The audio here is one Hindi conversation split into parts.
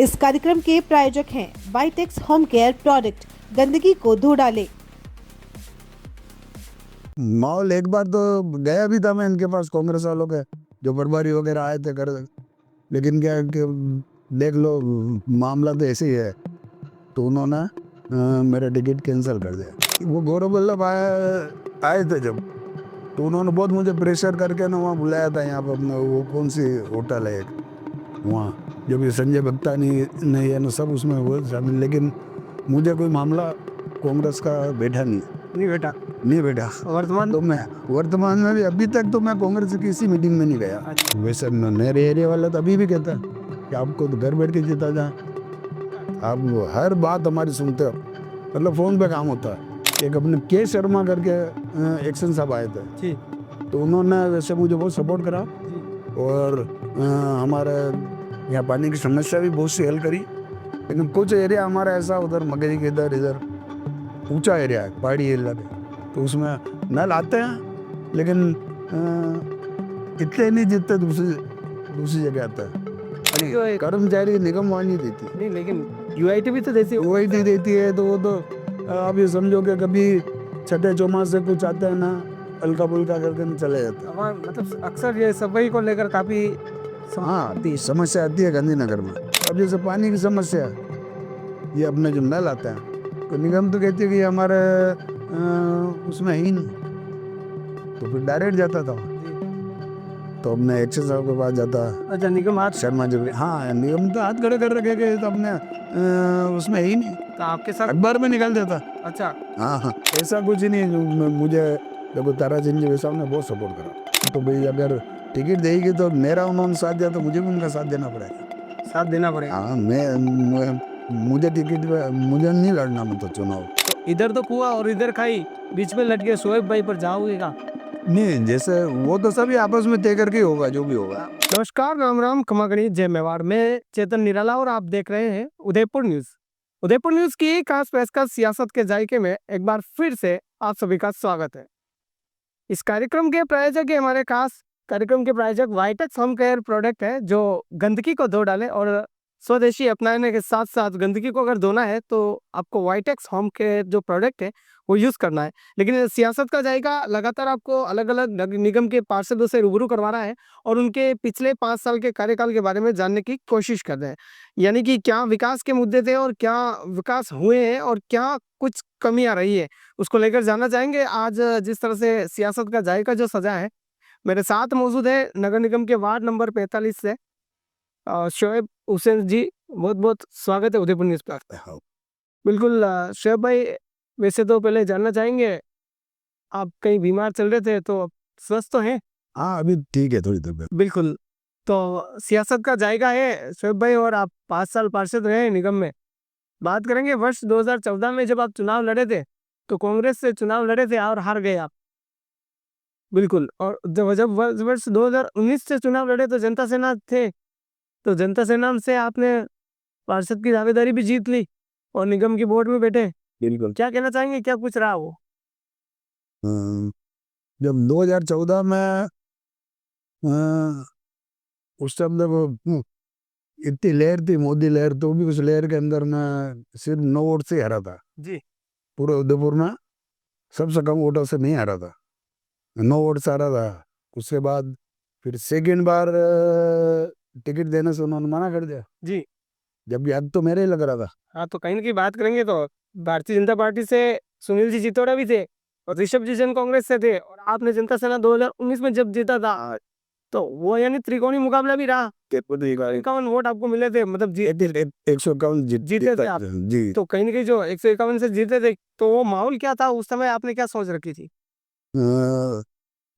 इस कार्यक्रम के प्रायोजक हैं वाइटेक्स होम केयर प्रोडक्ट, गंदगी को धो डाले। माहौल एक बार तो गया भी था मैं इनके पास, कांग्रेस वालों के जो प्रभारी वगैरह आए थे कर, लेकिन क्या कि देख लो मामला तो ऐसे ही है, तो उन्होंने मेरा टिकट कैंसिल कर दिया। वो गौरव वल्लभ आए थे जब, तो उन्होंने बहुत मुझे प्रेशर करके ना वहाँ बुलाया था, यहाँ पर अपना वो कौन सी होटल है एक, वहाँ जब ये संजय भक्तानी नहीं है ना सब उसमें वो शामिल, लेकिन मुझे कोई मामला कांग्रेस का बैठा नहीं बेटा। वर्तमान तो मैं वर्तमान में भी अभी तक तो मैं कांग्रेस की किसी मीटिंग में नहीं गया। वैसे मेरे एरिया वाला तो अभी भी कहता है कि आपको तो घर बैठ के जीता जाए, आप हर बात हमारी सुनते हो, मतलब फोन पे काम होता है। एक अपने के शर्मा करके एक्शन साहब आए थे जी, तो उन्होंने वैसे मुझे बहुत सपोर्ट करा और हमारे यहाँ पानी की समस्या भी बहुत सी हल करी। लेकिन कुछ एरिया हमारा ऐसा उधर मगरी के इधर ऊंचा एरिया है, पहाड़ी एरिया है, तो उसमें नल आते हैं लेकिन इतने नहीं जितने दूसरी जगह आता है। कर्मचारी निगम वाणी देती है, नहीं, लेकिन यूआईटी भी तो देती है। वही नहीं देती है, तो वो तो आप ये समझो कि कभी छठे चौमास से कुछ आता है ना, हल्का फुल्का करके चले जाते हैं। हमारा मतलब अक्सर ये सफाई को लेकर काफी हाँ, समस्या आती है गांधीनगर में। अब जैसे पानी की समस्या, ये अपने जो नल आता है तो निगम तो कहती है कि हमारे उसमें ही नहीं, तो फिर डायरेक्ट जाता था, तो अपने एक्शन साहब के पास जाता। अच्छा, निगम हाथ शर्मा जी, हाँ निगम तो हाथ खड़े कर रखे के, तो अपने उसमें ही नहीं, तो आपके साथ। अखबार में निकाल देता। अच्छा, हाँ, ऐसा कुछ ही नहीं। मुझे देखो तारा सिंह जी साहब ने बहुत सपोर्ट करा, तो भाई अगर टिकट देगी तो मेरा उन्होंने साथ दिया तो मुझे भी उनका साथ देना पड़ेगा। साथ देना पड़ेगा। हाँ, मुझे टिकट मुझे नहीं लड़ना, मतलब चुनाव। तो इधर तो कुआ और इधर खाई, बीच में लटके शोएब भाई पर जाओगे का? नहीं, जैसे वो तो सभी आपस में तय करके होगा जो भी होगा। नमस्कार, राम राम, खमा गणी, जय मेवाड़। मैं चेतन निराला और आप देख रहे हैं उदयपुर न्यूज। उदयपुर न्यूज की खास पेशकश सियासत के जायके में एक बार फिर से आप सभी का स्वागत है। इस कार्यक्रम के प्रायोजक हमारे खास कार्यक्रम के प्रायोजक वाइटेक्स होम केयर प्रोडक्ट है, जो गंदगी को धो डाले और स्वदेशी अपनाने के साथ साथ गंदगी को अगर धोना है तो आपको वाइटेक्स होम केयर जो प्रोडक्ट है वो यूज करना है। लेकिन सियासत का जायका लगातार आपको अलग अलग निगम के पार्षदों से रूबरू करवा रहा है और उनके पिछले 5 साल के कार्यकाल के बारे में जानने की कोशिश कर रहे हैं। यानी कि क्या विकास के मुद्दे थे और क्या विकास हुए हैं और क्या कुछ कमी आ रही है, उसको लेकर जानना चाहेंगे। आज जिस तरह से सियासत का जायका जो सजा है, मेरे साथ मौजूद है नगर निगम के वार्ड नंबर 45 से शोएब हुसैन जी। बहुत बहुत स्वागत है उदयपुर न्यूज पर। हाँ, बिल्कुल शोएब भाई, वैसे तो पहले जानना चाहेंगे, आप कहीं बीमार चल रहे थे, तो स्वस्थ तो हैं? अभी ठीक है, थोड़ी देर। बिल्कुल। तो सियासत का जायका है शोएब भाई, और आप 5 साल पार्षद रहे हैं निगम में। बात करेंगे वर्ष 2014 में जब आप चुनाव लड़े थे, तो कांग्रेस से चुनाव लड़े थे और हार गए आप। बिल्कुल। और जब जब वर्ष 2019 से चुनाव लड़े तो जनता सेना थे, तो जनता सेना से आपने पार्षद की दावेदारी भी जीत ली और निगम की बोर्ड में बैठे। बिल्कुल। क्या कहना चाहेंगे, क्या कुछ रहा वो? जब 2014 में उस टाइम देखो इतनी लहर थी, मोदी लहर, तो भी उस लहर के अंदर मैं सिर्फ 9 वोट से हरा था। जी, पूरे उदयपुर में सबसे कम वोटों से नहीं हारा था, 9 वोट से हारा था। उसके बाद फिर सेकंड बार टिकट देने से उन्होंने मना कर दिया, जी। जबकि अब तो मेरे ही लग रहा था। हाँ, तो कहीं ना कहीं बात करेंगे तो भारतीय जनता पार्टी से सुनील जी चितौड़ा भी थे और ऋषभ जी जन कांग्रेस से थे, और आपने जनता सेना 2019 में जब जीता था, तो वो यानी त्रिकोणीय मुकाबला भी रहा। 51 वोट आपको मिले थे, मतलब 151 जीते थे आप। जी। तो कहीं ना कहीं जो 151 से जीते थे, तो वो माहौल क्या था उस समय, आपने क्या सोच रखी थी?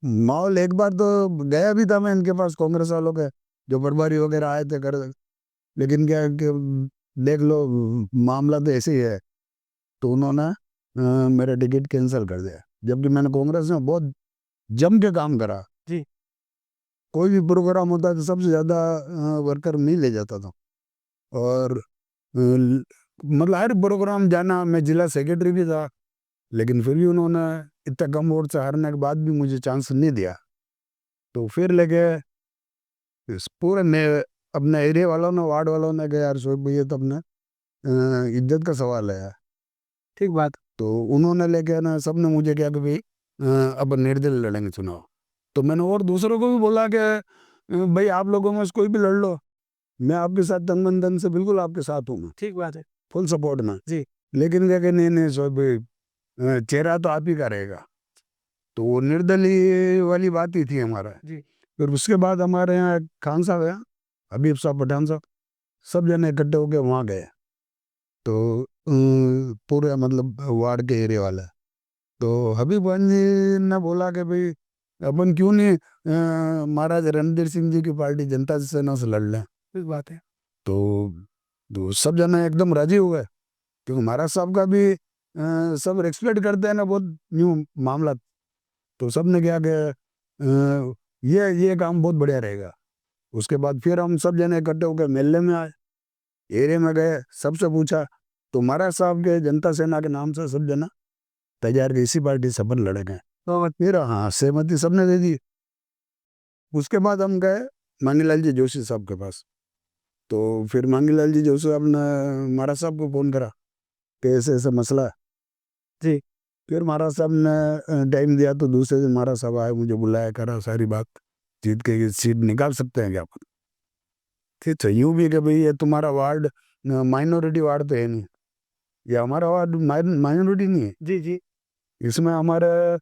माहौल एक बार तो गया भी था मैं इनके पास, कांग्रेस वालों के जो प्रभारी वगैरह आए थे कर, लेकिन क्या कि देख लो मामला तो ऐसे ही है, तो उन्होंने मेरा टिकट कैंसिल कर दिया। जबकि मैंने कांग्रेस में बहुत जम के काम करा, जी, कोई भी प्रोग्राम होता तो सबसे ज्यादा वर्कर नहीं ले जाता था, और मतलब हर प्रोग्राम जाना, मैं जिला सेक्रेटरी भी था, लेकिन फिर भी उन्होंने इतना कम वोट से हारने के बाद भी मुझे चांस नहीं दिया। तो फिर लेके इस पूरे अपने एरिया वालों ने, वार्ड वालों ने कहा यार शोएब भैया तो अपने इज्जत का सवाल है यार। ठीक बात। तो उन्होंने लेके ना सबने मुझे क्या कि भाई अब निर्दलीय लड़ेंगे चुनाव। तो मैंने और दूसरों को भी बोला कि भाई आप लोगों में से कोई भी लड़ लो, मैं आपके साथ तन मन धन से बिल्कुल आपके साथ हूँ, मैं ठीक बात है फुल सपोर्ट में। जी। लेकिन क्या कि नहीं नहीं शोएब भाई चेहरा तो आप ही का रहेगा। तो वो निर्दलीय वाली बात ही थी हमारा। जी। फिर उसके बाद हमारे यहाँ एक खान साहब है, हबीब साहब पठान साहब, सब जने इकट्ठे होके वहाँ गए। तो पूरे मतलब वार्ड के एरिया वाला, तो हबीब खान जी ने बोला कि भाई अपन क्यों नहीं महाराज रणधीर सिंह जी की पार्टी जनता सेना से लड़ लें। ठीक बात है। तो सब जने एकदम राजी हो गए, क्योंकि महाराज साहब का भी सब एक्सपेक्ट करते हैं ना बहुत न्यू मामला। तो सब ने क्या कि ये काम बहुत बढ़िया रहेगा। उसके बाद फिर हम सब जने इकट्ठे होकर मेले में आए, एरिया में गए, सबसे पूछा, तो महाराज साहब के जनता सेना के नाम से सब जना तैयार के इसी पार्टी से अपन लड़ेंगे। तो फिर हाँ सहमति सबने दे दी। उसके बाद हम गए मांगीलाल जी जोशी साहब के पास। तो फिर मांगीलाल जी जोशी साहब ने महाराज साहब को फोन करा कि ऐसे ऐसे मसला है। जी। फिर महाराज साहब ने टाइम दिया, तो दूसरे दिन महाराज साहब आए, मुझे बुलाया, करा सारी बात, जीत के सीट निकाल सकते हैं क्या अपन। ठीक है, यूँ भी कि भाई ये तुम्हारा वार्ड माइनॉरिटी वार्ड तो है नहीं, ये हमारा वार्ड माइनॉरिटी नहीं है। जी। जी। इसमें हमारे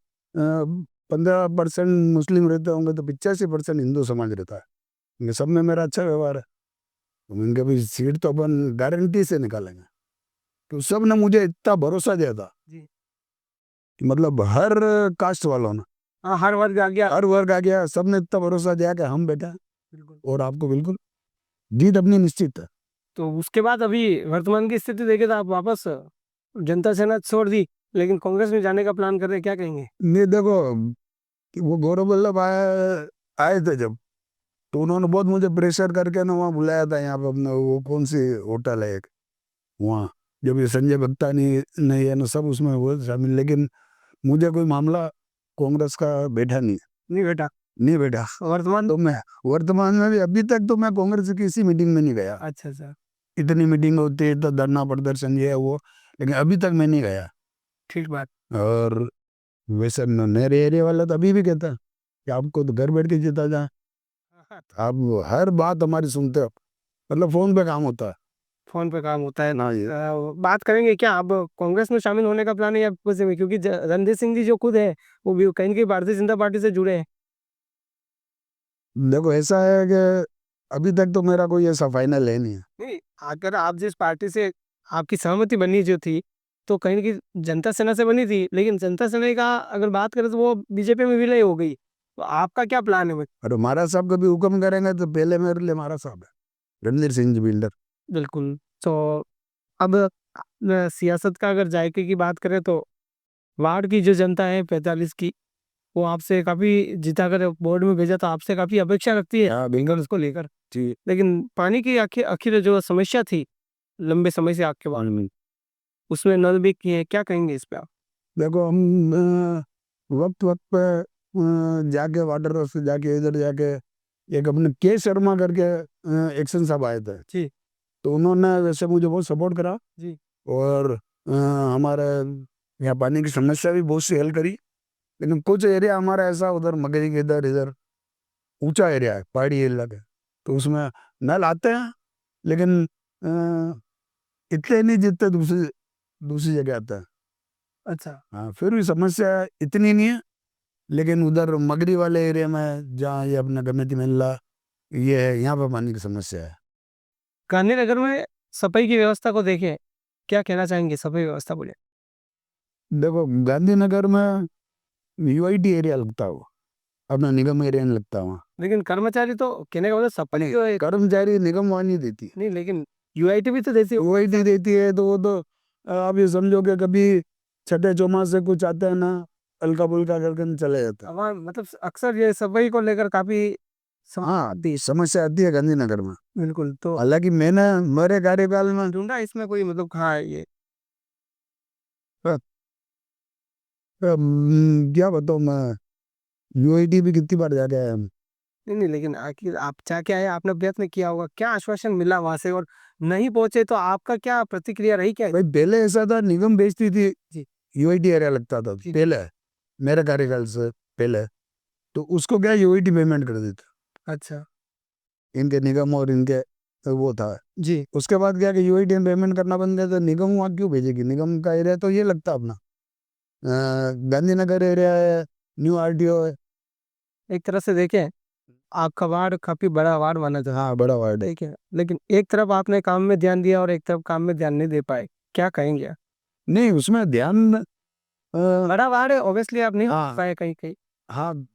15% मुस्लिम रहते होंगे, तो 85% हिंदू समाज रहता है। इनके सब में मेरा अच्छा व्यवहार है, तो इनके भी सीट तो अपन गारंटी से निकालेंगे। तो सब ने मुझे इतना भरोसा दिया था जी। कि मतलब हर कास्ट वालों ने, हाँ, हर वर्ग आ गया। हर वर्ग आ गया, सबने इतना भरोसा दिया कि हम बेटा बिल्कुल। और आपको बिल्कुल जीत अपनी निश्चित है। तो उसके बाद अभी वर्तमान की स्थिति देखे तो आप वापस जनता सेना छोड़ दी, लेकिन कांग्रेस में जाने का प्लान कर रहे हैं, क्या कहेंगे? नहीं देखो, कि वो गौरव वल्लभ आए थे जब, तो उन्होंने बहुत मुझे प्रेशर करके ना वहाँ बुलाया था, यहाँ पे अपना वो कौन सी होटल है एक, वहाँ जब ये संजय भक्तानी नहीं है ना सब उसमें वो शामिल। लेकिन मुझे कोई मामला कांग्रेस का बैठा नहीं, नहीं बेटा। नहीं बैठा। वर्तमान। तो मैं वर्तमान में भी अभी तक तो मैं कांग्रेस की किसी मीटिंग में नहीं गया। अच्छा अच्छा। इतनी मीटिंग होती है तो धरना प्रदर्शन ये है वो, लेकिन अभी तक मैं नहीं गया। ठीक बात। और वैसे मेरे एरिया वाला तो अभी भी कहता है कि आपको तो घर बैठ के जीता जाए, आप हर बात हमारी सुनते हो, मतलब फोन पे काम होता है। फोन पे काम होता है। हाँ जी। बात करेंगे क्या अब कांग्रेस में शामिल होने का प्लान है या किसी में, क्योंकि रणधीर सिंह जी जो खुद है वो भी कहीं ना कहीं भारतीय जनता पार्टी से जुड़े हैं। देखो ऐसा है कि अभी तक तो मेरा कोई ऐसा फाइनल है नहीं। नहीं, अगर आप जिस पार्टी से आपकी सहमति बनी जो थी, तो कहीं ना कहीं जनता सेना से बनी थी, लेकिन जनता सेना का अगर बात करें तो वो बीजेपी में विलय हो गई। तो आपका क्या प्लान है भाई? और महाराज साहब कभी हुक्म करेंगे तो पहले मेरे लिए महाराज साहब है, रणधीर सिंह जी बिल्डर। बिल्कुल। तो अब सियासत का अगर जायके की बात करें तो वार्ड की जो जनता है 45 की, वो आपसे काफी जिता कर बोर्ड में भेजा, तो आपसे काफी अपेक्षा रखती है हाँ बिल्कुल उसको लेकर। जी। लेकिन पानी की आखिर आखिर जो समस्या थी लंबे समय से आपके वार्ड में, उसमें नल भी किए हैं, क्या कहेंगे इस पे आप? देखो हम वक्त वक्त पे जाके वाटर हाउस से जाके इधर जाके, एक अपने के शर्मा करके एक्शन साहब आए थे, जी। तो उन्होंने वैसे मुझे बहुत सपोर्ट करा। जी। और हमारे यहाँ पानी की समस्या भी बहुत सी हल करी। लेकिन कुछ एरिया हमारा ऐसा उधर मगरी के इधर इधर ऊंचा एरिया है, पहाड़ी इलाका है, तो उसमें नल आते हैं, लेकिन इतने नहीं जितने दूसरी दूसरी जगह आते हैं। अच्छा। हाँ फिर भी समस्या इतनी नहीं है, लेकिन उधर मगरी वाले एरिया में जहाँ ये अपना गमेती मेला ये है, यहाँ पर पानी की समस्या है। गांधीनगर में सफाई की व्यवस्था को देखें, क्या कहना चाहेंगे सफाई व्यवस्था बोले? देखो गांधीनगर में यूआईटी एरिया लगता है, वो अपना निगम एरिया नहीं लगता वहाँ। लेकिन कर्मचारी तो कहने का मतलब सफाई जो है। कर्मचारी निगम वहाँ नहीं देती, नहीं, लेकिन यूआईटी भी तो देती हो। यूआईटी देती है। तो वो तो आप ये समझो कि कभी छठे चौमास से कुछ आता है ना, हल्का फुल्का करके चले जाता है। वहाँ मतलब अक्सर ये सफाई को लेकर काफी हाँ समस्या आती है गांधीनगर में। बिल्कुल। तो हालांकि मैंने मेरे कार्यकाल में ढूंढा इसमें कोई मतलब कहाँ है ये? क्या बताऊँ मैं, यूआईटी भी कितनी बार जाके आया हम। नहीं, लेकिन आखिर आप जाके आए, आपने प्रयत्न किया होगा, क्या आश्वासन मिला वहाँ से और नहीं पहुँचे तो आपका क्या प्रतिक्रिया रही क्या? भाई पहले ऐसा था, निगम बेचती थी, जी। यूआईटी एरिया लगता था जी। पहले, मेरे कार्यकाल से पहले, तो उसको क्या यूआईटी पेमेंट कर देता, अच्छा। इनके निगम और इनके वो था। जी। उसके बाद क्या कि यूआईटी में पेमेंट करना बंद किया, तो निगम वहाँ क्यों भेजेगी, निगम का एरिया तो ये लगता अपना गांधीनगर एरिया है, न्यू आरटीओ है। एक तरह से देखें, आपका वार्ड काफ़ी बड़ा वार्ड माना जाता है। हाँ बड़ा वार्ड है। ठीक है, लेकिन एक तरफ आपने काम में ध्यान दिया और एक तरफ काम में ध्यान नहीं दे पाए, क्या कहेंगे आप? नहीं उसमें ध्यान बड़ा वार्ड है, ऑब्वियसली आप नहीं हो हाँ पाए कहीं-कहीं। हाँ,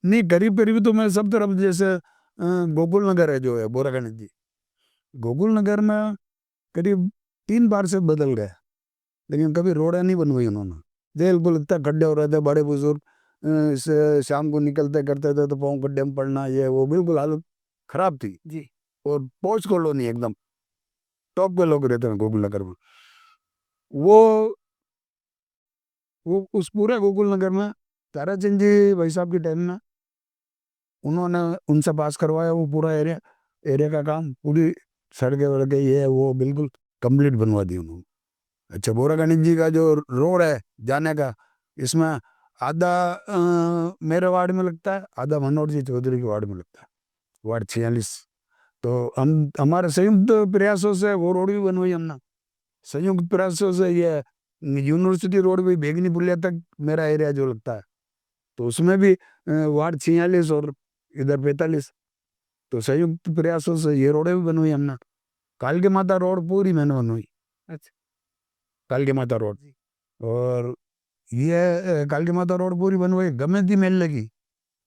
नहीं करीब करीब तो मैं सब तरफ, जैसे गोकुल नगर है जो है बोरा गणेश जी, गोकुल नगर में करीब 3 बार से बदल गए, लेकिन कभी रोडें नहीं बनवाई उन्होंने। बिल्कुल इतना गड्ढे हो रहे थे, बड़े बुजुर्ग से शाम को निकलते करते थे तो पाँव गड्ढे में पड़ना, ये वो बिल्कुल हालत खराब थी। जी। और पहुंच कॉलोनी एकदम टॉप पे लोग रहते हैं गोकुल नगर में। वो वो उस पूरे गोकुल नगर में ताराचंद जी भाई साहब के टाइम में उन्होंने उनसे पास करवाया वो पूरा एरिया, एरिया का काम, पूरी सड़कें वड़कें ये वो बिल्कुल कंप्लीट बनवा दी उन्होंने। अच्छा बोरा गणेश जी का जो रोड है जाने का, इसमें आधा मेरे वार्ड में लगता है, आधा मनोहर जी चौधरी के वार्ड में लगता है, वार्ड 46। तो हम हमारे संयुक्त प्रयासों से वो रोड भी बनवाई हमने, संयुक्त प्रयासों से ये यूनिवर्सिटी रोड भी बेगनी पुलिया तक मेरा एरिया जो लगता है, तो उसमें भी वार्ड 46 और इधर 45, तो संयुक्त प्रयासों से ये रोडें भी बनवाई हमने। काल के माता रोड पूरी मैंने बनवाई, अच्छा। काल के माता रोड। जी। और ये काल की माता रोड पूरी बनवाई, गमे थी मेल लगी,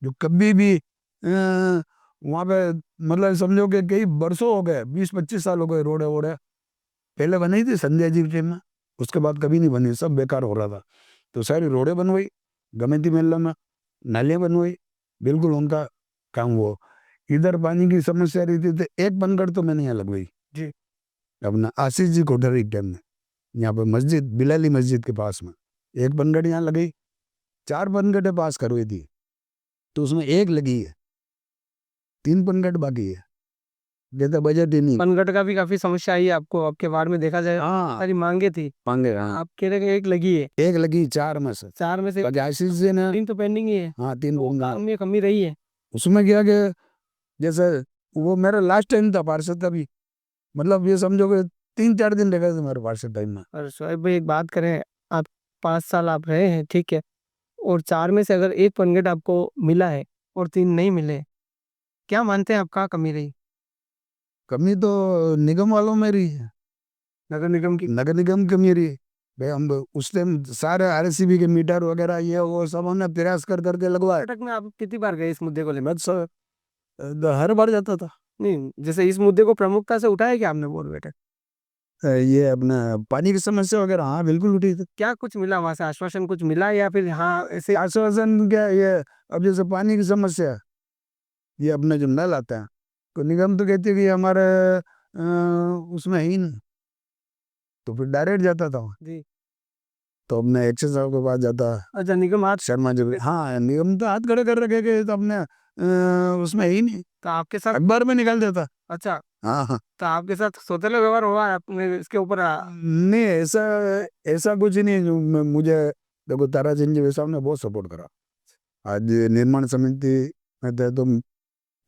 जो कभी भी वहाँ पे मतलब समझो कि कई वर्षों हो गए, 20-25 साल हो गए, रोड है वोड है पहले बनी थी संजय जी के टाइम में, उसके बाद कभी नहीं बनी, सब बेकार हो रहा था। तो सारी रोडें बनवाई गमे थी मेला में, नालियाँ बनवाई, बिल्कुल उनका काम वो। इधर पानी की समस्या रही थी तो एक बनगढ़ तो मैंने यहाँ लगवाई जी। अपना आशीष जी कोठरी के टाइम में, यहाँ पे मस्जिद बिलाली मस्जिद के पास में एक बनगढ़ यहाँ लगी, 4 बनगढ़ें पास करवाई थी, तो उसमें एक लगी है, 3 बनगढ़ बाकी है, कहते बजट ही नहीं। पनघट का भी काफ़ी समस्या आई है आपको, आपके वार्ड में देखा जाए हाँ सारी मांगे थी, मांगे, हाँ आप कह रहे हैं कि एक लगी है, एक लगी 4 में से, 4 में से बाकी आशीष जी ने 3 तो पेंडिंग ही है, हाँ 3 तो होंगे। काम में कमी रही है। उसमें क्या कि जैसे वो मेरा लास्ट टाइम था पार्षद का भी, मतलब ये समझो कि 3-4 दिन रह गए थे मेरे पार्षद टाइम में। और शोएब भाई एक बात करें, आप 5 साल आप रहे हैं, ठीक है, और 4 में से अगर 1 पनघट आपको मिला है और 3 नहीं मिले, क्या मानते हैं आप कहाँ कमी रही? कमी तो निगम वालों में रही है, नगर निगम की? नगर निगम की कमी रही है। भाई हम उस टाइम सारे आरसीबी के मीटर वगैरह ये वो सब हमने प्रयास कर करके लगवाए, बैठक में आप कितनी बार गए इस मुद्दे को लेकर? मैं तो हर बार जाता था। नहीं, जैसे इस मुद्दे को प्रमुखता से उठाया क्या आपने बोर्ड बैठक? ये अपना पानी की समस्या वगैरह हाँ बिल्कुल उठी थी। क्या कुछ मिला वहां से, आश्वासन कुछ मिला या फिर हाँ ऐसे? आश्वासन क्या ये, अब जैसे पानी की समस्या है, ये अपने जो नल आता है तो निगम तो कहती है कि हमारे उसमें है ही नहीं, तो फिर डायरेक्ट जाता था वहाँ। जी। तो अपने एक्शन साहब के पास जाता, अच्छा, निगम हाथ? शर्मा जी हाँ निगम तो हाथ खड़े कर रखे कि तो अपने उसमें है ही नहीं, तो आपके साथ? अखबार में निकाल देता। अच्छा, हाँ हाँ, तो आपके साथ सौतेला व्यवहार हुआ है आपने इसके ऊपर? नहीं ऐसा ऐसा कुछ नहीं जो मुझे, देखो ताराचंद जी साहब ने बहुत सपोर्ट करा, आज निर्माण समिति में थे तो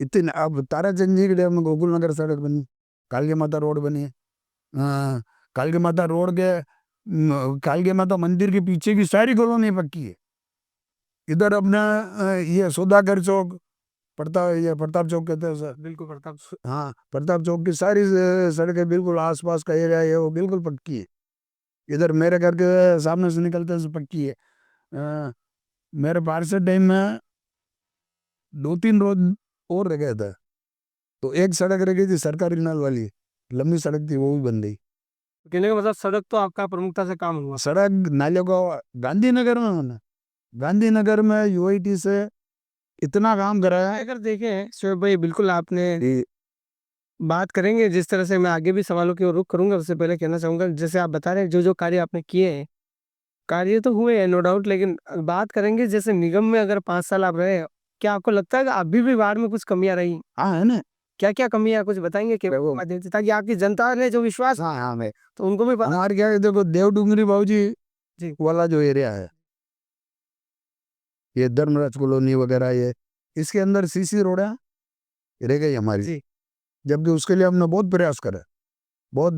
इतने, अब ताराचंद जी के टाइम में गोकुल नगर सड़क बनी, कालके माता रोड बनी है, कालके माता रोड के कालके माता मंदिर के पीछे की सारी कॉलोनी पक्की है। इधर अपना ये सौदागर चौक, प्रताप चौक कहते हैं सर, बिल्कुल प्रताप। हाँ प्रताप चौक की सारी सड़कें बिल्कुल आसपास का एरिया है वो बिल्कुल पक्की है। इधर मेरे घर के सामने से निकलते हैं पक्की है। मेरे पार्षद टाइम में 2-3 रोज और रह गए थे, तो एक सड़क रह गई थी सरकारी नल वाली, लंबी सड़क थी वो भी बन गई। कहने का मतलब सड़क तो आपका प्रमुखता से काम हुआ। सड़क नालियों का गांधीनगर में होना, गांधीनगर में यूआईटी से इतना काम कराया है अगर देखें शोएब भाई, बिल्कुल आपने कि बात करेंगे जिस तरह से, मैं आगे भी सवालों की ओर रुख करूंगा, उससे पहले कहना चाहूंगा जैसे आप बता रहे हैं जो जो कार्य आपने किए हैं, कार्य तो हुए हैं नो डाउट, लेकिन बात करेंगे जैसे निगम में अगर 5 साल आप रहे क्या आपको लगता है कि अभी भी वार्ड में कुछ कमियां रही? हाँ है ना। क्या क्या कमियां कुछ बताएंगे कि देखो, माध्यम से, ताकि आपकी जनता ने जो विश्वास, हाँ हाँ मैं तो उनको भी पता। हमारे क्या है, देखो देवडूंगरी बाबूजी जी वाला जो एरिया है, ये धर्मराज कॉलोनी वगैरह, ये इसके अंदर सीसी रोड है, रह गई हमारी। जी जबकि उसके लिए हमने बहुत प्रयास करे, बहुत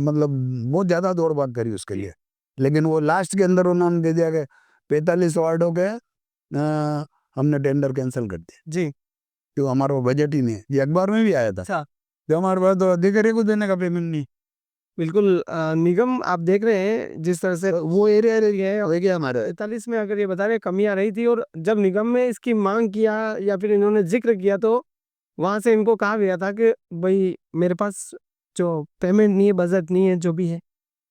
मतलब बहुत ज्यादा दौड़ भाग करी उसके लिए, लेकिन वो लास्ट के अंदर उन्होंने दे दिया कि 45 वार्डों के हमने टेंडर कैंसिल कर दिया, जी। क्यों हमारा वो बजट ही नहीं है। ये अखबार में भी आया था, अच्छा, तो हमारे पास तो अधिकारी को देने का पेमेंट नहीं। बिल्कुल। निगम आप देख रहे हैं जिस तरह से तो वो एरिया है गया हमारा। 45 में, अगर ये बता रहे कमियां रही थी, और जब निगम में इसकी मांग किया या फिर इन्होंने जिक्र किया, तो वहां से इनको कहा गया था कि भाई मेरे पास जो पेमेंट नहीं है, बजट नहीं है, जो भी है।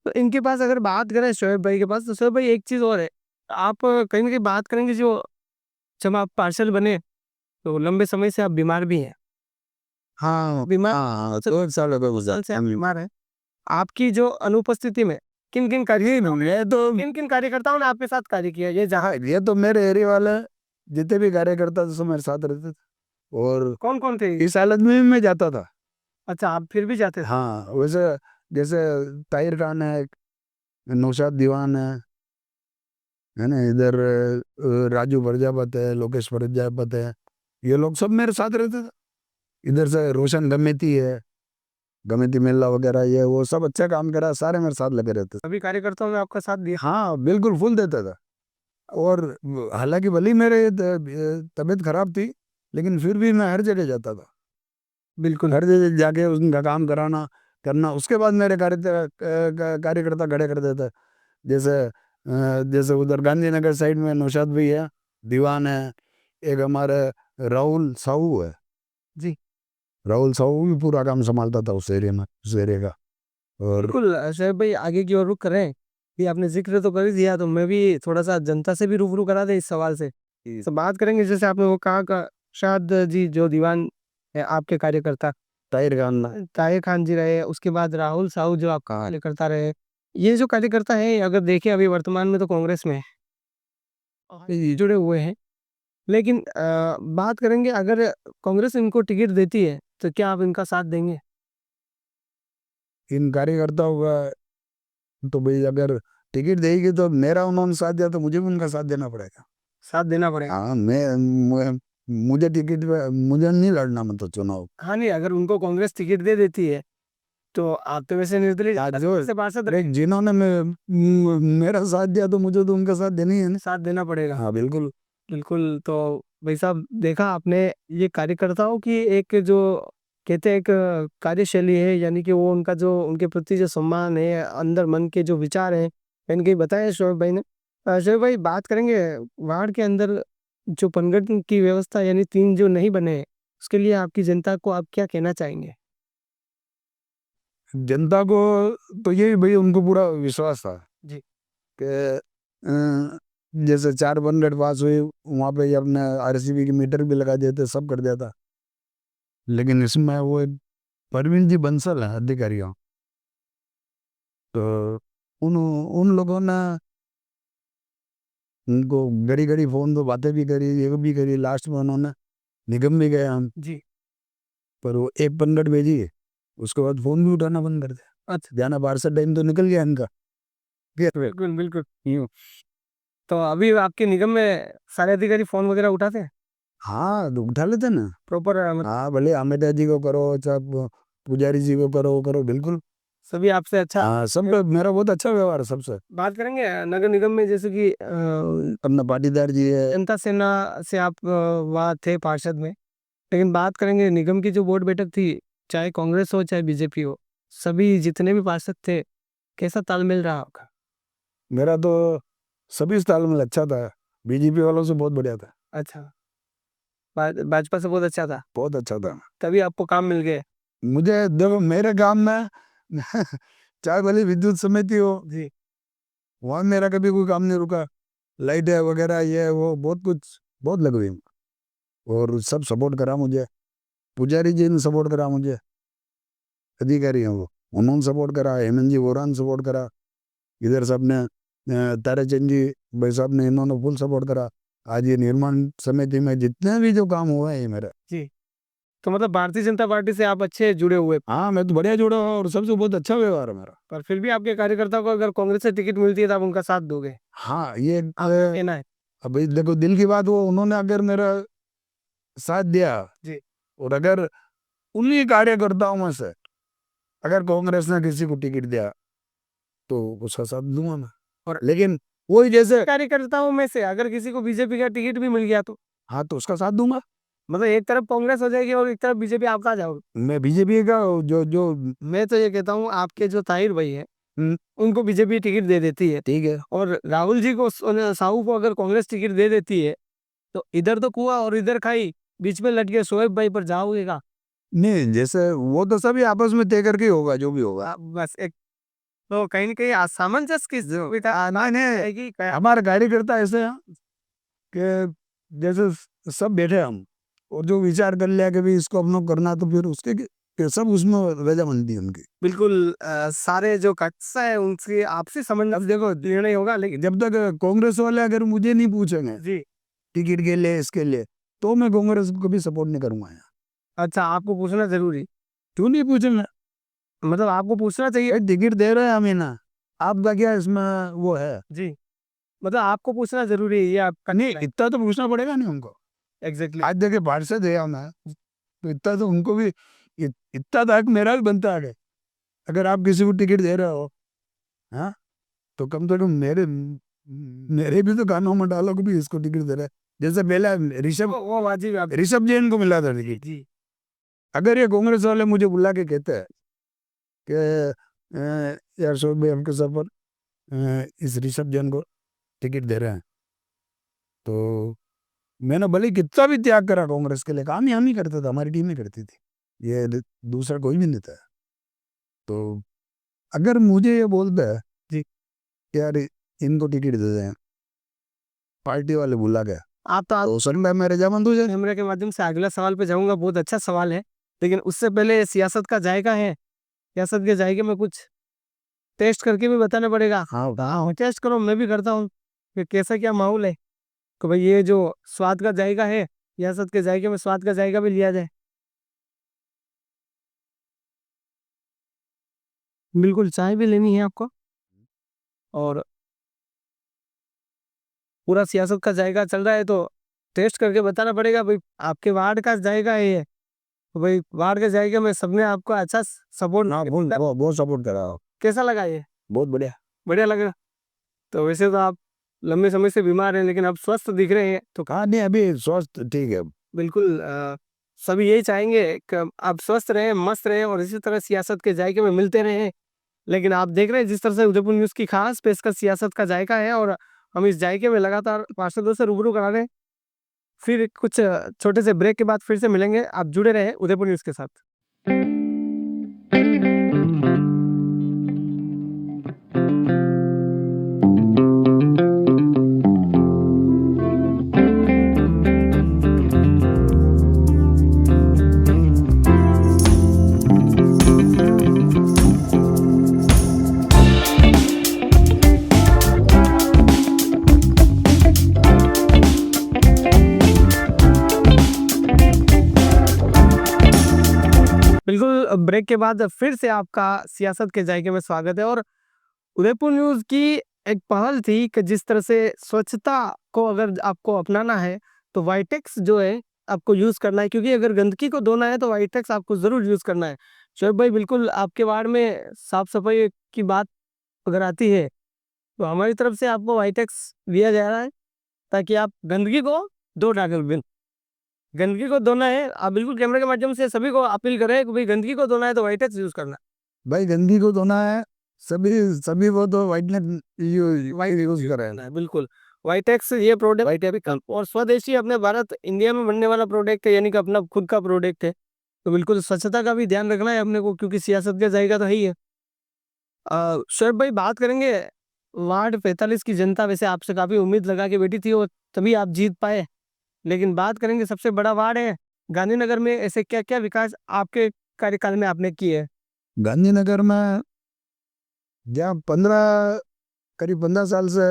तो इनके पास अगर बात करें शोएब भाई के पास, तो शोएब भाई एक चीज़ और है, आप कहीं ना कहीं बात करेंगे, जो जब आप पार्षद बने तो लंबे समय से आप बीमार भी हैं, हाँ बीमार हाँ, 2 साल हो गए गुजर। साल से आप बीमार हैं। आपकी जो अनुपस्थिति में किन किन ये तो किन किन कार्यकर्ताओं ने आपके साथ कार्य किया, ये जहाँ हाँ, ये तो मेरे एरिया वाले जितने भी कार्यकर्ता थे सब मेरे साथ रहते थे, और कौन कौन थे? इस हालत में भी मैं जाता था। अच्छा, आप फिर भी जाते थे? हाँ वैसे, जैसे ताहिर खान है, नौशाद दीवान है ना, इधर राजू प्रजापत है, लोकेश प्रजापत है, ये लोग सब मेरे साथ रहते थे। इधर से रोशन गमेती है, गमेती मेला वगैरह, ये वो सब अच्छा काम करा, सारे मेरे साथ लगे रहते थे। सभी कार्यकर्ताओं ने आपका साथ दिया? हाँ बिल्कुल फुल देता था। और हालांकि भले ही मेरे तबीयत खराब थी, लेकिन फिर भी मैं हर जगह जाता था, बिल्कुल। हर जगह जाके उनका काम कराना करना। उसके बाद मेरे कार्यकर्ता खड़े कर देते। जैसे जैसे उधर गांधीनगर साइड में नौशाद भी है, दीवान है, एक हमारे राहुल साहू है, जी राहुल साहू भी पूरा काम संभालता था उस एरिया में, उस एरिया का। और बिल्कुल। शोएब भाई आगे की ओर रुख करें, कि आपने जिक्र तो कर ही दिया, तो मैं भी थोड़ा सा जनता से भी रूबरू करा दे इस सवाल से। तो बात करेंगे, जैसे आपने वो कहा का शायद जी जो दीवान है आपके कार्यकर्ता, ताहिर खान ताहिर खान जी रहे, उसके बाद राहुल साहू जो आपका कार्यकर्ता रहे, ये जो कार्यकर्ता है, अगर देखें अभी वर्तमान में तो कांग्रेस में ये जुड़े हुए हैं। लेकिन बात करेंगे, अगर कांग्रेस इनको टिकट देती है तो क्या आप इनका साथ देंगे? इन कार्यकर्ताओं का, तो भाई अगर टिकट देगी तो मेरा उन्होंने साथ दिया तो मुझे भी उनका साथ देना पड़ेगा। साथ देना पड़ेगा। हाँ मुझे टिकट मुझे नहीं लड़ना, मतलब चुनाव। हाँ नहीं, अगर उनको कांग्रेस टिकट दे देती है, तो आप तो वैसे निर्दलीय जो से पार्षद रहे, जिन्होंने मेरा साथ दिया तो मुझे तो उनका साथ देना ही है ना। साथ देना पड़ेगा। हाँ बिल्कुल। बिल्कुल। तो भाई साहब, देखा आपने, ये कार्यकर्ताओं की एक जो कहते हैं एक कार्यशैली है, यानी कि वो उनका जो उनके प्रति जो सम्मान है, अंदर मन के जो विचार हैं, कहीं कहीं बताए शोएब भाई ने। शोएब भाई, बात करेंगे वार्ड के अंदर जो पनगट की व्यवस्था, यानी 3 जो नहीं बने हैं, उसके लिए आपकी जनता को आप क्या कहना चाहेंगे? जनता को तो यही भाई, उनको पूरा विश्वास था जी कि जैसे 4 बनरेट पास हुई, वहाँ पे ये अपने आरसीबी की मीटर भी लगा देते, सब कर देता। लेकिन इसमें वो एक परवीन जी बंसल है अधिकारियों, तो उन उन लोगों ने उनको घड़ी घड़ी फोन तो बातें भी करी, ये भी करी, लास्ट में उन्होंने निगम भी गए हम, जी। पर वो 1 बनरेट भेजी, उसके बाद फोन भी उठाना बंद कर दिया। अच्छा, जाना 12 टाइम तो निकल गया इनका। बिल्कुल बिल्कुल। यूं। तो अभी आपके निगम में सारे अधिकारी फोन वगैरह उठाते हैं हाँ तो उठा लेते ना। प्रॉपर? हाँ भले अमिता जी को करो, चाहे पुजारी जी को करो, वो करो बिल्कुल। सभी आपसे अच्छा? हाँ सब मेरा बहुत अच्छा व्यवहार है सबसे। बात करेंगे नगर निगम में, जैसे कि अपना पाटीदार जी है। जनता सेना से आप वहाँ थे पार्षद में, लेकिन बात करेंगे निगम की जो बोर्ड बैठक थी, चाहे कांग्रेस हो चाहे बीजेपी हो, सभी जितने भी पार्षद थे, कैसा तालमेल रहा आपका? मेरा तो सभी ताल में अच्छा था, बीजेपी वालों से बहुत बढ़िया था, अच्छा, भाजपा से बहुत अच्छा था, बहुत अच्छा था। तभी आपको काम मिल गए। मुझे देखो मेरे काम में चाहे भले विद्युत समिति हो, जी वहाँ मेरा कभी कोई काम नहीं रुका। लाइट है वगैरह ये वो बहुत कुछ बहुत लग गई, और सब सपोर्ट करा मुझे। पुजारी जी ने सपोर्ट करा मुझे, अधिकारी हैं वो, उन्होंने सपोर्ट करा, हेमंत जी वोरा ने सपोर्ट करा, इधर सब ने ताराचंद जी भाई साहब ने, इन्होंने फुल सपोर्ट करा। आज ये निर्माण समिति में जितने भी जो काम हुआ है ये मेरा। जी, तो मतलब भारतीय जनता पार्टी से आप अच्छे जुड़े हुए, हाँ, मैं तो बढ़िया जुड़ा हूँ और सबसे बहुत अच्छा व्यवहार है मेरा। पर फिर भी आपके कार्यकर्ताओं को अगर कांग्रेस से टिकट मिलती है तो आप उनका साथ दोगे? हाँ, ये आपका कहना है। अभी देखो दिल की बात, वो उन्होंने अगर मेरा साथ दिया जी, और अगर उन्हीं कार्यकर्ताओं में से अगर कांग्रेस ने किसी को टिकट दिया तो उसका साथ दूंगा मैं। और लेकिन वही जैसे कार्यकर्ताओं में से अगर किसी को बीजेपी का टिकट भी मिल गया तो हाँ तो उसका साथ दूंगा। मतलब एक तरफ कांग्रेस हो जाएगी और एक तरफ बीजेपी, आप कहाँ जाओगे? मैं बीजेपी का जो जो मैं तो ये कहता हूँ आपके जो ताहिर भाई है हम्म, उनको बीजेपी टिकट दे देती है, ठीक है। और राहुल जी को साहू को अगर कांग्रेस टिकट दे देती है तो इधर तो कुआं और इधर खाई, बीच में लट के शोएब भाई पर जाओगे का? नहीं, जैसे वो तो सभी आपस में तय करके होगा जो भी होगा। बस एक तो कहीं ना कहीं सामंजस्य किस नहीं, हमारे कार्यकर्ता ऐसे हैं कि जैसे सब बैठे हम और जो विचार कर लिया कि भी इसको अपना करना, तो फिर उसके कि सब उसमें रजामंदी है उनकी। बिल्कुल सारे जो कक्षा है उनसे आपसी समन्वय अब देखो निर्णय होगा, लेकिन जब तक कांग्रेस वाले अगर मुझे नहीं पूछेंगे जी, टिकट के लिए इसके लिए, तो मैं कांग्रेस को कभी सपोर्ट नहीं करूंगा यहाँ। अच्छा आपको पूछना जरूरी, क्यों नहीं पूछेंगे? मतलब आपको पूछना चाहिए। भाई टिकट दे रहे हैं हमें ना, आपका क्या इसमें वो है? जी, मतलब आपको पूछना जरूरी है, ये आपका नहीं, इतना तो पूछना पड़ेगा नहीं उनको। एग्जैक्टली। आज देखिए पार्षद है मैं, तो इतना तो उनको भी इतना तो हक मेरा भी बनता है। अगर आप किसी को टिकट दे रहे हो, हाँ, तो कम से कम मेरे भी तो कानों में डालो कि भी इसको टिकट दे रहे हैं। जैसे पहले वो वाजिब है ऋषभ जैन को मिला था टिकट। जी, अगर ये कांग्रेस वाले मुझे बुला के कहते हैं कि यार शोक भाई हमके सफर इस ऋषभ जैन को टिकट दे रहे हैं, तो मैंने भले ही कितना भी त्याग करा कांग्रेस के लिए, काम ही हम ही करते थे, हमारी टीम ही करती थी, ये दूसरा कोई भी नहीं था। तो अगर मुझे ये बोलता है जी, कि यार इनको टिकट दे दें, पार्टी वाले बुला के, आप तो तो सर मैं रजामंद हो जाए। कैमरे के माध्यम से अगला सवाल पे जाऊंगा, बहुत अच्छा सवाल है, लेकिन उससे पहले सियासत का जायका है, सियासत के जायके में कुछ टेस्ट करके भी बताना पड़ेगा। हाँ हाँ टेस्ट करो, मैं भी करता हूँ कि कैसा क्या माहौल है, तो भाई ये जो स्वाद का जायका है, सियासत के जायके में स्वाद का जायका भी लिया जाए। बिल्कुल, चाय भी लेनी है आपको, और पूरा सियासत का जायका चल रहा है तो टेस्ट करके बताना पड़ेगा भाई, आपके वार्ड का जायका है ये, तो भाई वार्ड के जायके में सबने आपको अच्छा सपोर्ट, ना बहुत सपोर्ट करा, कैसा लगा ये? बहुत बढ़िया। बढ़िया लगा। तो वैसे तो आप लंबे समय से बीमार हैं लेकिन अब स्वस्थ दिख रहे हैं, तो हाँ नहीं, अभी स्वस्थ ठीक है। बिल्कुल सभी यही चाहेंगे कि आप स्वस्थ रहें, मस्त रहें और इसी तरह सियासत के जायके में मिलते रहें। लेकिन आप देख रहे हैं जिस तरह से उदयपुर न्यूज़ की खास पेशकश सियासत का जायका है, और हम इस जायके में लगातार पार्षदों से रूबरू करा रहे हैं। फिर कुछ छोटे से ब्रेक के बाद फिर से मिलेंगे, आप जुड़े रहे उदयपुर न्यूज़ के साथ। बिल्कुल ब्रेक के बाद फिर से आपका सियासत के जायके में स्वागत है। और उदयपुर न्यूज़ की एक पहल थी कि जिस तरह से स्वच्छता को अगर आपको अपनाना है तो वाइटेक्स जो है आपको यूज़ करना है, क्योंकि अगर गंदगी को धोना है तो वाइटेक्स आपको ज़रूर यूज़ करना है। शोएब भाई, बिल्कुल आपके वार्ड में साफ सफाई की बात अगर आती है तो हमारी तरफ से आपको वाइटेक्स दिया जा रहा है ताकि आप गंदगी को धो डालें। गंदगी को धोना है, आप बिल्कुल कैमरे के माध्यम से सभी को अपील करें कि भाई गंदगी को धोना है तो वाइटेक्स यूज़ करना। भाई गंदगी को धोना है, सभी सभी वो तो वाइटनेस यूज कर रहे हैं। बिल्कुल, वाइटेक्स ये प्रोडक्ट वाइटेक्स और स्वदेशी अपने भारत इंडिया में बनने वाला प्रोडक्ट है, यानी कि अपना खुद का प्रोडक्ट है। तो बिल्कुल स्वच्छता का भी ध्यान रखना है अपने को, क्योंकि सियासत का जायका तो है ही है। शोएब भाई, बात करेंगे वार्ड 45 की जनता वैसे आपसे काफ़ी उम्मीद लगा के बैठी थी और तभी आप जीत पाए, लेकिन बात करेंगे सबसे बड़ा वार्ड है गांधीनगर में, ऐसे क्या क्या विकास आपके कार्यकाल में आपने किए है? गांधीनगर में जहाँ 15 करीब 15 साल से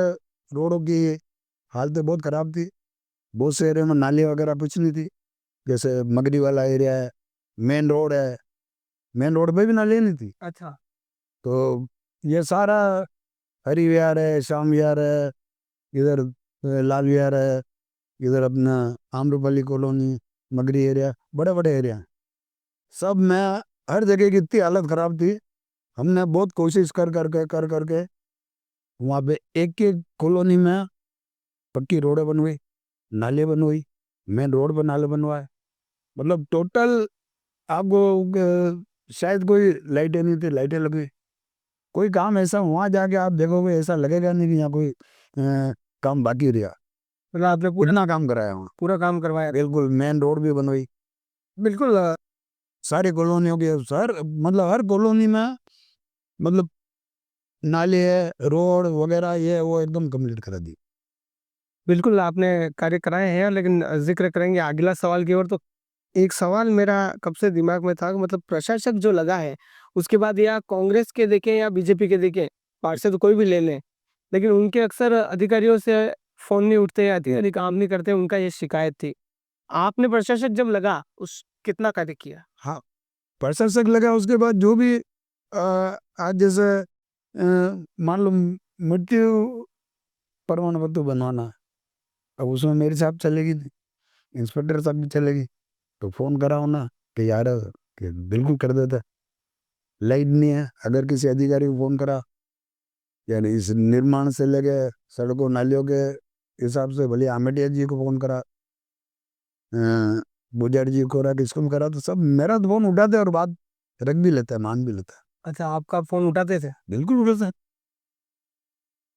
रोडों की हालत बहुत खराब थी, बहुत से एरिया में नाली वगैरह कुछ नहीं थी, जैसे मगरी वाला एरिया है, मेन रोड है, मेन रोड पे भी नाली नहीं थी। अच्छा। तो ये सारा हरी विहार है, श्याम विहार है, इधर लाल विहार है, इधर अपना आम्रपाली कॉलोनी, मगरी एरिया, बड़े बड़े एरिया हैं। सब में हर जगह की इतनी हालत खराब थी, हमने बहुत कोशिश कर करके वहाँ पे एक एक कॉलोनी में पक्की रोडें बनवाई, नाले बनवाई, मेन रोड पर नाले बनवाए, मतलब टोटल आपको शायद कोई लाइटें नहीं थी, लाइटें लगी। कोई काम ऐसा वहाँ जाके आप देखोगे ऐसा लगेगा नहीं कि यहाँ कोई काम बाकी रहा। मतलब आपने पूरा इतना काम कराया वहाँ, पूरा काम करवाया। बिल्कुल मेन रोड भी बनवाई, बिल्कुल सारी कॉलोनियों के सर, मतलब हर कॉलोनी में मतलब नाले है, रोड वगैरह ये वो एकदम कंप्लीट करा दी। बिल्कुल आपने कार्य कराए हैं, लेकिन जिक्र करेंगे अगला सवाल की ओर। तो एक सवाल मेरा कब से दिमाग में था कि मतलब प्रशासक जो लगा है, उसके बाद या कांग्रेस के देखें या बीजेपी के देखें, पार्षद कोई भी ले लें, लेकिन उनके अक्सर अधिकारियों से फोन नहीं उठते, अधिकारी काम नहीं करते, उनका ये शिकायत थी। आपने प्रशासक जब लगा उस कितना कार्य किया? हाँ, प्रशासक लगा उसके बाद जो भी आज जैसे मान लो मृत्यु प्रमाण पत्र बनवाना है, अब उसमें मेरी साहब चलेगी नहीं, इंस्पेक्टर साहब भी चलेगी, तो फोन कराओ ना कि यार कि बिल्कुल कर देता। लाइट नहीं है, अगर किसी अधिकारी को फोन करा, यानी इस निर्माण से लेके सड़कों नालियों के हिसाब से भले आमेटिया जी को फोन करा, बुजर जी को करा, किसको भी करा, तो सब मेरा तो फोन उठाते और बात रख भी लेता है, मान भी लेता है। अच्छा, आपका फोन उठाते थे? बिल्कुल उठाते हैं।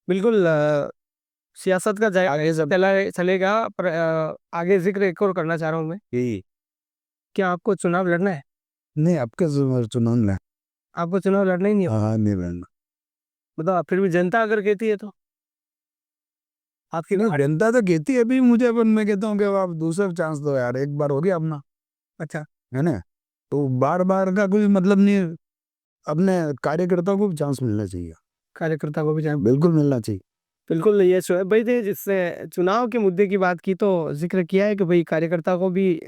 बिल्कुल सियासत का चलेगा, पर आगे जिक्र एक और करना चाह रहा हूँ मैं। यही क्या आपको चुनाव लड़ना है? नहीं, आपके चुनाव में आपको चुनाव लड़ना ही नहीं हो? हाँ नहीं रहना। मतलब फिर भी जनता अगर कहती है तो आपकी नहीं, जनता तो कहती है अभी मुझे, अपन मैं कहता हूँ कि आप दूसरा चांस दो यार, एक बार हो गया अपना, अच्छा, है ना, तो बार बार का कोई मतलब नहीं है। अपने कार्यकर्ताओं को भी चांस मिलना चाहिए, कार्यकर्ता को भी जाए। बिल्कुल मिलना चाहिए। बिल्कुल, ये शोएब भाई थे जिससे चुनाव के मुद्दे की बात की, तो जिक्र किया है कि भाई कार्यकर्ता को भी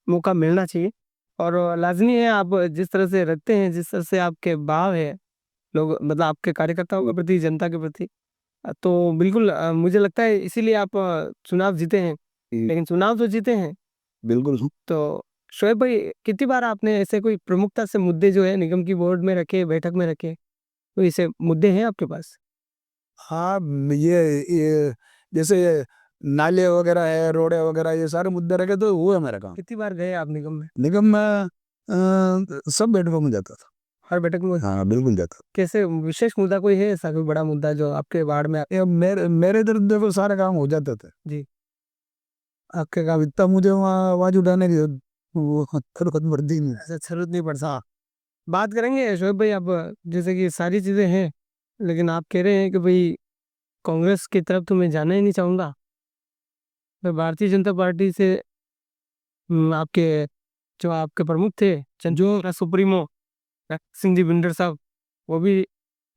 मौका मिलना चाहिए, और लाजमी है। आप जिस तरह से रखते हैं, जिस तरह से आपके भाव है लोग, मतलब आपके कार्यकर्ताओं के प्रति, जनता के प्रति, तो बिल्कुल मुझे लगता है इसीलिए आप चुनाव जीते हैं। लेकिन चुनाव तो जीते हैं, बिल्कुल। तो शोएब भाई कितनी बार आपने ऐसे कोई प्रमुखता से मुद्दे जो है निगम की बोर्ड में रखे, बैठक में रखे, तो ऐसे मुद्दे हैं आपके पास? हाँ, ये जैसे नाले वगैरह है, रोडे वगैरह, ये सारे मुद्दे रखे तो हुआ मेरा काम। कितनी बार गए आप निगम में? निगम में सब बैठकों में जाता था। हर बैठक में? हाँ बिल्कुल जाता कैसे विशेष मुद्दा कोई है ऐसा, कोई बड़ा मुद्दा जो आपके वार्ड में था। ये मेरे इधर देखो सारे काम हो जाते थे। जी। आपके काम इतना मुझे वहाँ आवाज उठाने की वो जरूरत पड़ती नहीं। ऐसा जरूरत नहीं पड़ता। बात करेंगे शोएब भाई, अब जैसे कि सारी चीजें हैं, लेकिन आप कह रहे हैं कि भाई कांग्रेस की तरफ तो मैं जाना ही नहीं चाहूंगा, मैं भारतीय जनता पार्टी से आपके जो आपके प्रमुख थे, जो सुप्रीमो सिंह जी बिंडर साहब, वो भी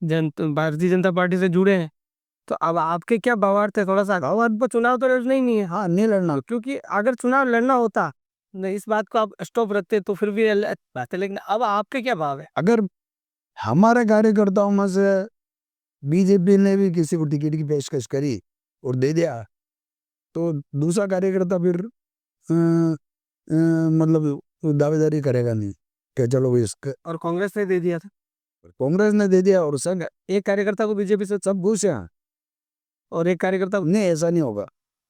भारतीय जनता पार्टी से जुड़े हैं, तो अब आपके क्या बवार थे? थोड़ा सा बवार पर चुनाव तो लड़ना ही नहीं है। हाँ नहीं लड़ना। क्योंकि अगर चुनाव लड़ना होता, नहीं इस बात को आप स्टॉप रखते तो फिर भी अलग बात है, लेकिन अब आपके क्या भाव है? अगर हमारे कार्यकर्ताओं में से बीजेपी ने भी किसी को टिकट की पेशकश करी और दे दिया, तो दूसरा कार्यकर्ता फिर मतलब दावेदारी करेगा नहीं कि चलो भाई इसका, और कांग्रेस ने दे दिया था, कांग्रेस ने दे दिया और संग एक कार्यकर्ता को बीजेपी से, सब घुस हैं। और एक कार्यकर्ता, नहीं ऐसा नहीं होगा,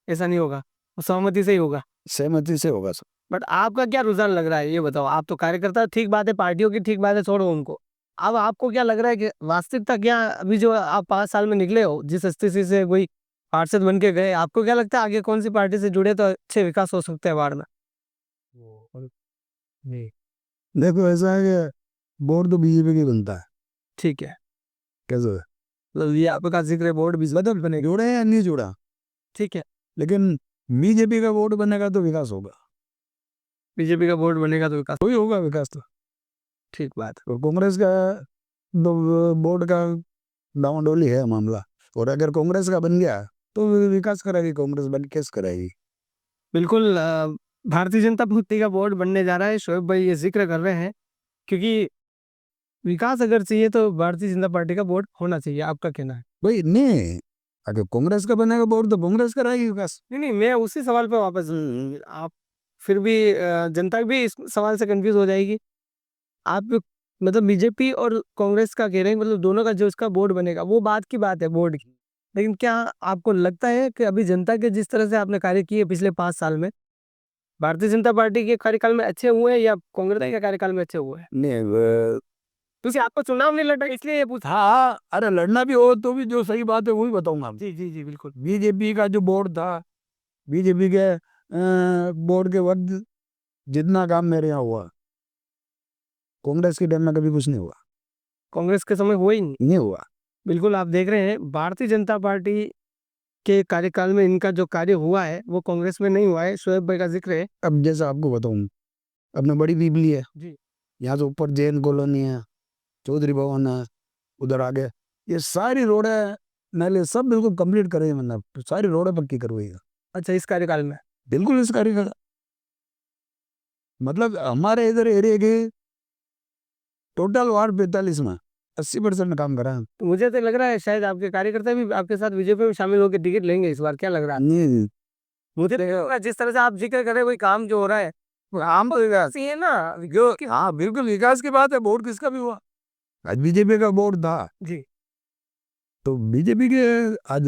ऐसा नहीं होगा, वो सहमति से ही होगा। सहमति से होगा सब। बट आपका क्या रुझान लग रहा है, ये बताओ। आप तो कार्यकर्ता, ठीक बात है, पार्टियों की ठीक बात है, छोड़ो उनको। अब आपको क्या लग रहा है कि वास्तविकता क्या, अभी जो आप 5 साल में निकले हो, जिस स्थिति से कोई पार्षद बन के गए, आपको क्या लगता है आगे कौन सी पार्टी से जुड़े तो अच्छे विकास हो सकते हैं वार्ड में? नहीं, देखो ऐसा है कि बोर्ड तो बीजेपी की बनता है। ठीक है, कैसे मतलब ये आपका जिक्र है, बोर्ड भी मतलब बने जुड़े या नहीं जुड़ा, ठीक है, लेकिन बीजेपी का बोर्ड बनेगा तो विकास होगा, बीजेपी का बोर्ड बनेगा तो विकास, कोई होगा विकास तो। ठीक बात है। और कांग्रेस का बोर्ड का डामाडोली है मामला, और अगर कांग्रेस का बन गया तो विकास कराएगी कांग्रेस, बन केस कराएगी। बिल्कुल भारतीय जनता पार्टी का बोर्ड बनने जा रहा है, शोएब भाई ये जिक्र कर रहे हैं, क्योंकि विकास अगर चाहिए तो भारतीय जनता पार्टी का बोर्ड होना चाहिए, आपका कहना है? भाई नहीं, अगर कांग्रेस का बनेगा बोर्ड तो कांग्रेस कराएगी विकास। नहीं मैं उसी सवाल पे वापस आप फिर भी जनता भी इस सवाल से कंफ्यूज हो जाएगी। आप मतलब बीजेपी और कांग्रेस का कह रहे हैं, मतलब दोनों का जो इसका बोर्ड बनेगा वो बात की बात है बोर्ड की, लेकिन क्या आपको लगता है कि अभी जनता के जिस तरह से आपने कार्य किए पिछले 5 साल में, भारतीय जनता पार्टी के कार्यकाल में अच्छे हुए हैं या कांग्रेस के कार्यकाल में अच्छे हुए हैं? नहीं क्योंकि आपको चुनाव नहीं लड़ा इसलिए ये पूछा। हाँ, अरे लड़ना भी हो तो भी जो सही बात है वही बताऊंगा। जी जी जी बिल्कुल। बीजेपी का जो बोर्ड था, बीजेपी के बोर्ड के वक्त जितना काम मेरे यहाँ हुआ, कांग्रेस के टाइम में कभी कुछ नहीं हुआ। कांग्रेस के समय हुआ ही नहीं। नहीं हुआ। बिल्कुल आप देख रहे हैं भारतीय जनता पार्टी के कार्यकाल में इनका जो कार्य हुआ है वो कांग्रेस में नहीं हुआ है, शोएब भाई का जिक्र है। अब जैसा आपको बताऊं, अपने बड़ी पीपली है, जी यहाँ से ऊपर जैन कॉलोनी है, चौधरी भवन है, उधर आगे ये सारी रोडें नाले सब बिल्कुल कंप्लीट करे, मतलब सारी रोडें पक्की करवाई है। अच्छा, इस कार्यकाल में? बिल्कुल इस कार्य का मतलब हमारे इधर एरिया के टोटल वार्ड 45 में 80% काम करा है। तो मुझे तो लग रहा है शायद आपके कार्यकर्ता भी आपके साथ बीजेपी में शामिल होकर टिकट लेंगे इस बार, क्या लग रहा है? नहीं मुझे तो लग रहा है जिस तरह से आप जिक्र कर रहे हैं वही काम जो हो रहा है आम विकास, है ना। हाँ बिल्कुल विकास की बात है। बोर्ड किसका भी हुआ, आज बीजेपी का बोर्ड था जी तो बीजेपी के, आज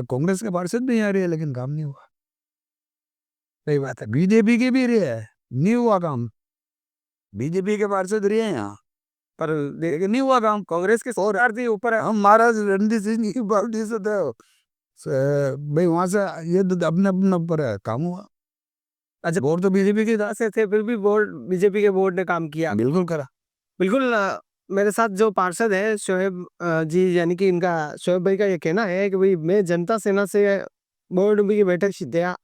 कांग्रेस के पार्षद नहीं आ रही है लेकिन काम नहीं हुआ। सही बात है। बीजेपी के भी रहे है, नहीं हुआ काम। बीजेपी के पार्षद रहे हैं यहाँ पर लेकिन नहीं हुआ काम। कांग्रेस की सरकार थी ऊपर है। हम महाराज रणजीत सिंह की पार्टी से थे, भाई वहां से ये तो अपने अपने ऊपर है, काम हुआ। अच्छा, बोर्ड तो बीजेपी की था। से थे फिर भी बोर्ड बीजेपी के बोर्ड ने काम किया। बिल्कुल करा। बिल्कुल मेरे साथ जो पार्षद है शोएब जी, यानी कि इनका शोएब भाई का ये कहना है कि भाई मैं जनता सेना से बोर्ड की बैठक दिया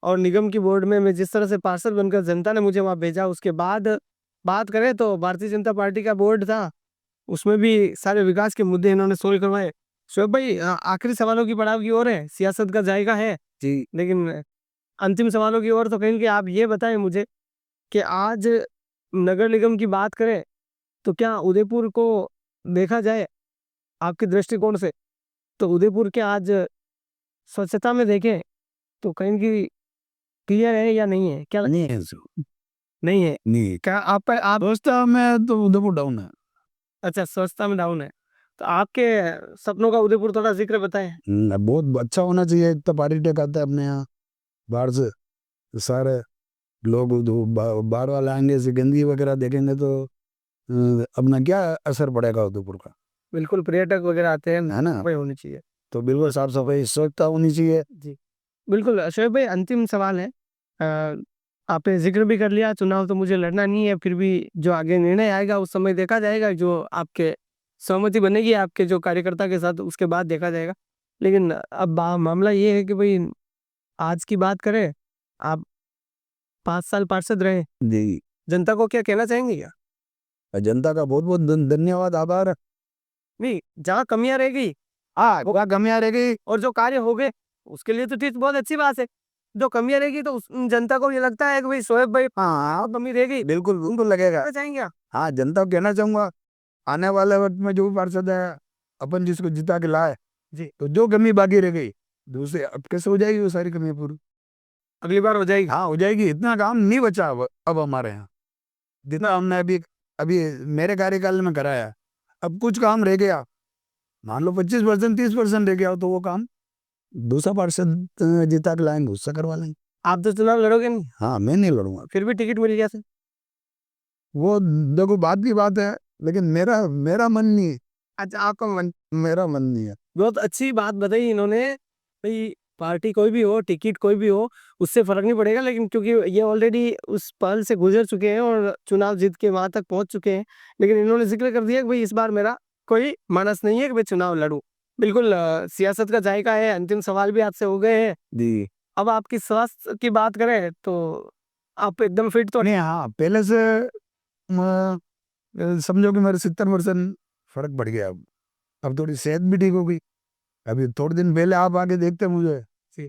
और निगम की बोर्ड में मैं जिस तरह से पार्षद बनकर जनता ने मुझे वहाँ भेजा, उसके बाद बात करें तो भारतीय जनता पार्टी का बोर्ड था, उसमें भी सारे विकास के मुद्दे इन्होंने सोल्व करवाए। शोएब भाई आखिरी सवालों की पड़ाव की ओर है, सियासत का जायका है जी लेकिन अंतिम सवालों की ओर तो कहीं कि आप ये बताएं मुझे कि आज नगर निगम की बात करें तो क्या उदयपुर को देखा जाए आपके दृष्टिकोण से, तो उदयपुर के आज स्वच्छता में देखें तो कहीं की क्लियर है या नहीं है, क्या नहीं है नहीं है? नहीं, क्या आप दोस्ता में तो उदयपुर डाउन है। अच्छा, स्वच्छता में डाउन है, तो आपके सपनों का उदयपुर थोड़ा जिक्र बताएं। बहुत अच्छा होना चाहिए। इतना पर्यटक आता है अपने यहाँ बाहर से, तो सारे लोग बाहर वाले आएंगे से गंदगी वगैरह देखेंगे तो अपना क्या असर पड़ेगा उदयपुर का, बिल्कुल पर्यटक वगैरह आते हैं, है ना। वही होनी चाहिए। तो बिल्कुल साफ सफाई स्वच्छता होनी चाहिए। जी बिल्कुल। शोएब भाई अंतिम सवाल है, आपने जिक्र भी कर लिया चुनाव तो मुझे लड़ना नहीं है, फिर भी जो आगे निर्णय आएगा उस समय देखा जाएगा, जो आपके सहमति बनेगी आपके जो कार्यकर्ता के साथ उसके बाद देखा जाएगा। लेकिन अब मामला ये है कि भाई आज की बात करें, आप 5 साल पार्षद रहे, जी, जनता को क्या कहना चाहेंगे क्या? जनता का बहुत बहुत धन्यवाद, आभार। नहीं, जहाँ कमियां रह गई हाँ, क्या कमियां रह गई, और जो कार्य हो गए उसके लिए तो ठीक, बहुत अच्छी बात है। जो कमियां रहेगी तो जनता को ये लगता है कि भाई शोएब भाई हाँ कमी रह गई, बिल्कुल उनको लगेगा। कहना चाहेंगे आप? हाँ, जनता को कहना चाहूंगा, आने वाले वक्त में जो भी पार्षद है अपन जिसको जिता के लाए, जी तो जो कमी बाकी रह गई दूसरे अब कैसे हो जाएगी वो सारी कमियां पूरी। अगली बार हो जाएगी। हाँ हो जाएगी। इतना काम नहीं बचा अब हमारे यहाँ, जितना हमने अभी अभी मेरे कार्यकाल में कराया। अब कुछ काम रह गया, मान लो 25% 30% रह गया हो, तो वो काम दूसरा पार्षद जिता के लाएंगे उससे करवा लेंगे। आप तो चुनाव लड़ोगे नहीं, हाँ मैं नहीं लड़ूंगा। फिर भी टिकट मिल गया सर? वो देखो बात की बात है, लेकिन मेरा मेरा मन नहीं है। अच्छा, आपका मन? मेरा मन नहीं है। बहुत अच्छी बात बताई इन्होंने, भाई पार्टी कोई भी हो, टिकट कोई भी हो, उससे फर्क नहीं पड़ेगा, लेकिन क्योंकि ये ऑलरेडी उस पल से गुजर चुके हैं और चुनाव जीत के वहां तक पहुंच चुके हैं, लेकिन इन्होंने जिक्र कर दिया कि भाई इस बार मेरा कोई मानस नहीं है कि मैं चुनाव लड़ूं। बिल्कुल सियासत का जायका है। अंतिम सवाल भी आपसे हो गए हैं। जी अब आपकी स्वास्थ्य की बात करें तो आप एकदम फिट तो नहीं, हाँ पहले से समझो कि मेरे 70% फर्क पड़ गया। अब थोड़ी सेहत भी ठीक हो गई। अभी थोड़े दिन पहले आप आके देखते मुझे, जी।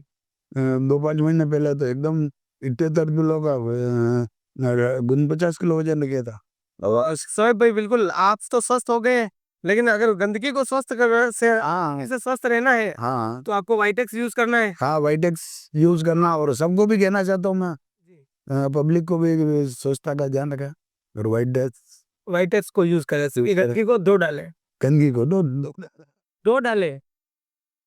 2-5 महीने पहले तो एकदम 78 किलो का 49 किलो वजन गया था। शोएब भाई बिल्कुल आप तो स्वस्थ हो गए, लेकिन अगर गंदगी को स्वस्थ कर से हाँ से स्वस्थ रहना है हाँ तो आपको वाइटेक्स यूज करना है। हाँ, वाइटेक्स यूज करना, और सबको भी कहना चाहता हूँ मैं, पब्लिक को भी स्वच्छता का ध्यान रखें और वाइटेक्स को यूज करें, गंदगी को दो डाले, गंदगी को दो डाले,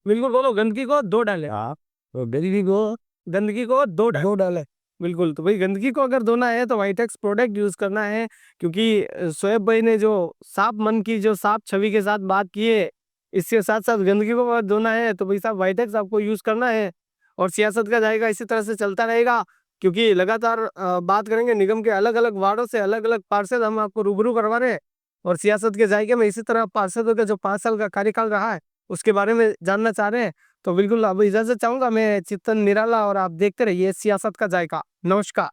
बिल्कुल बोलो गंदगी को दो डाले, हाँ, तो गंदगी को दो डाले। बिल्कुल, तो भाई गंदगी को अगर धोना है तो वाइटेक्स प्रोडक्ट यूज करना है, क्योंकि शोएब भाई ने जो साफ मन की, जो साफ छवि के साथ बात की है, इसके साथ साथ गंदगी को अगर धोना है तो भाई साहब वाइटेक्स आपको यूज करना है। और सियासत का जाएगा इसी तरह से चलता रहेगा, क्योंकि लगातार बात करेंगे निगम के अलग अलग वार्डों से, अलग अलग पार्षद हम आपको रूबरू करवा रहे हैं, और सियासत के जायके में इसी तरह पार्षदों का जो 5 साल का कार्यकाल रहा है उसके बारे में जानना चाह रहे हैं। तो बिल्कुल अब इजाजत चाहूंगा मैं, चित्तन निराला, और आप देखते रहिए सियासत का जायका। नमस्कार।